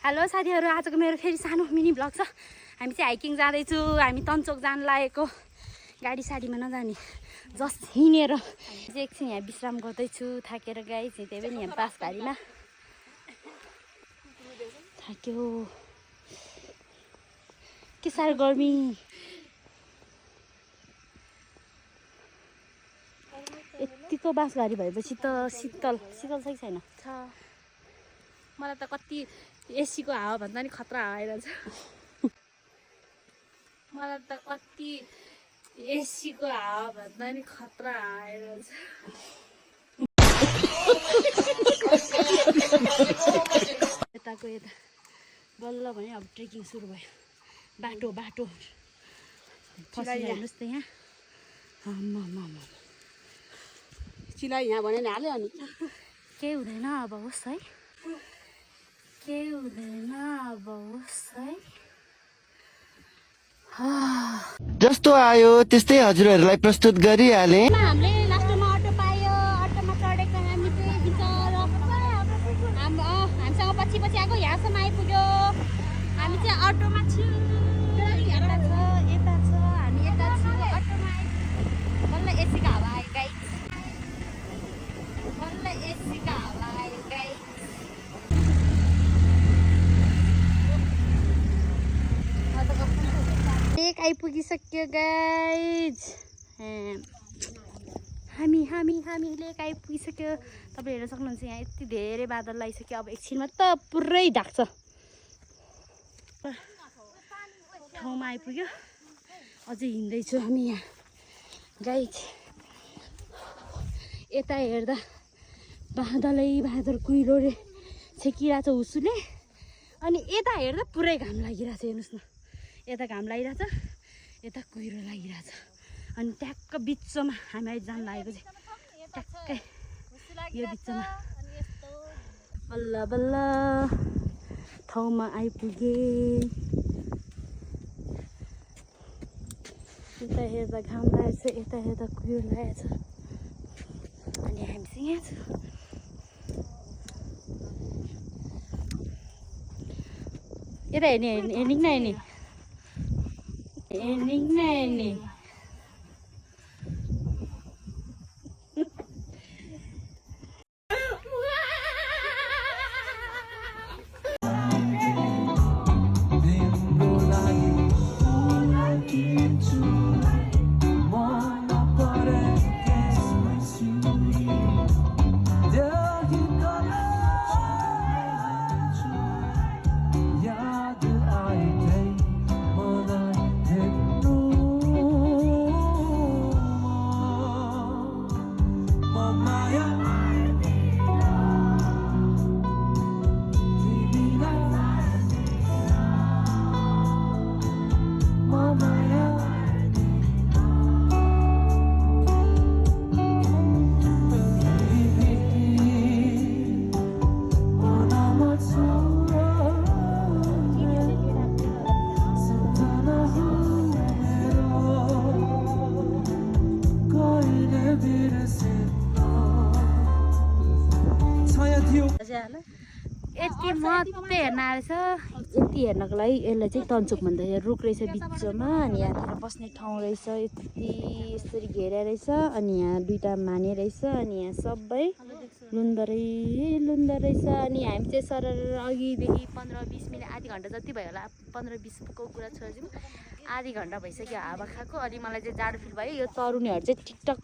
Hello साथीहरू, आजको मेरो फेरि सानो मिनी ब्लग छ। हामी चाहिँ हाइकिङ जाँदैछु। हामी तन्चोक जान लागेको, गाडी साडीमा नजाने, जस्ट हिँडेर चाहिँ एकछिन यहाँ विश्राम गर्दैछु। थाकेर गाई त्यही पनि यहाँ बाँसबारीमा थाक्यो। के साह्रो गर्मी। यतिको बाँसबारी भएपछि त शीतल शीतल छ कि छैन? छ। मलाई त कति एसीको हावा भन्दा नि खतरा हावा आइरहेछ। मलाई त कति एसीको हावा भन्दा नि खतरा हावा आइरहेछ। यताको यता बल्ल भने अब ट्रेकिङ सुरु भयो। बाटो बाटो हेर्नुहोस् त यहाँ। चिलाइ यहाँ भने नि हाल्यो अनि केही हुँदैन अब, होस् है। केही हुँदैन अब, होस् है। जस्तो आयो त्यस्तै हजुरहरूलाई प्रस्तुत गरिहाले। हामीले लास्टमा अटो पायो। अटोमा चढेको हामी चाहिँ बिचरा हामीसँग पछि पछि आएको यहाँसम्म आइपुग्यो। हामी चाहिँ अटोमा छु। यता छ, यता छ, हामी यता छु। अटोमा आइपुग्यो। बल्ल एसीको हावा आयो गाइस। बल्ल एसीको हावा आयो गाइस। लेक आइपुगिसक्यो गाइज। हामी लेक आइपुगिसक्यो। तपाईँ हेर्न सक्नुहुन्छ यहाँ यति धेरै बादल आइसक्यो। अब एकछिनमा त पुरै ढाक्छ। ठाउँमा आइपुग्यो। अझै हिँड्दैछु हामी यहाँ गाइज। यता हेर्दा बादलै बादल कुहिरोले छेकिरहेछ हुसुले। अनि यता हेर्दा पुरै घाम लागिरहेछ। हेर्नुहोस् न, यता घाम लागिरहेछ, यता कुहिरो लागिरहेछ। अनि ट्याक्क बिचमा हामी अहिले जान लागेको चाहिँ ट्याक्कै यो बिचमा। बल्ल बल्ल ठाउँमा आइपुगे। यता हेर्दा घाम लागेको छ, यता हेर्दा कुहिरो लागेको छ। अनि हामी चाहिँ यहाँ छौँ। यता हेर्ने हेर्ने न हेर्ने हेर्ने। यति मात्रै हेर्न आएछ। यति हेर्नको लागि यसलाई चाहिँ तन्चोक भन्छ। रुख रहेछ बिचमा। अनि यहाँनिर बस्ने ठाउँ रहेछ। यति यसरी घेरा रहेछ। अनि यहाँ दुईवटा माने रहेछ। अनि यहाँ सबै लुन्दरै रहेछ। अनि हामी चाहिँ सरर अघिदेखि 15-20 मिनट आधी घन्टा जति भयो होला। 15-20को कुरा छोडिदिउँ, आधी घन्टा भइसक्यो हावा खाएको। अनि मलाई चाहिँ जाडो फिल भयो। यो तरुनीहरू चाहिँ टिकटक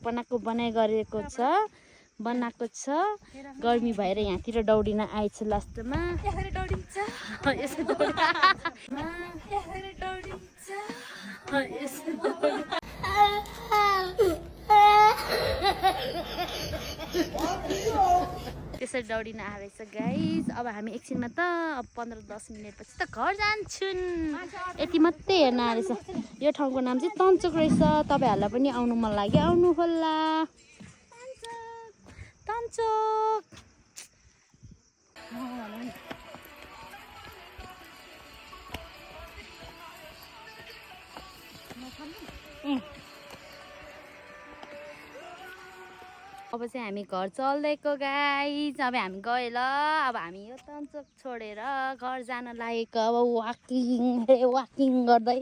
बनाएको छ। गर्मी भएर यहाँतिर दौडिन आएछ लास्टमा। त्यसरी दौडिन आएछ गाइस। अब हामी एकछिनमा त 15-10 मिनटपछि त घर जान्छौँ। यति मात्रै हेर्न आएछ। यो ठाउँको नाम चाहिँ तन्चोक रहेछ। तपाईँहरूलाई पनि आउनु मन लाग्यो, आउनु होला तन्चोक। अब चाहिँ हामी घर चल्दैको गाइस। अब हामी गयो ल। अब हामी यो तन्चोक छोडेर घर जान लागेको। अब वाकिङ गर्दै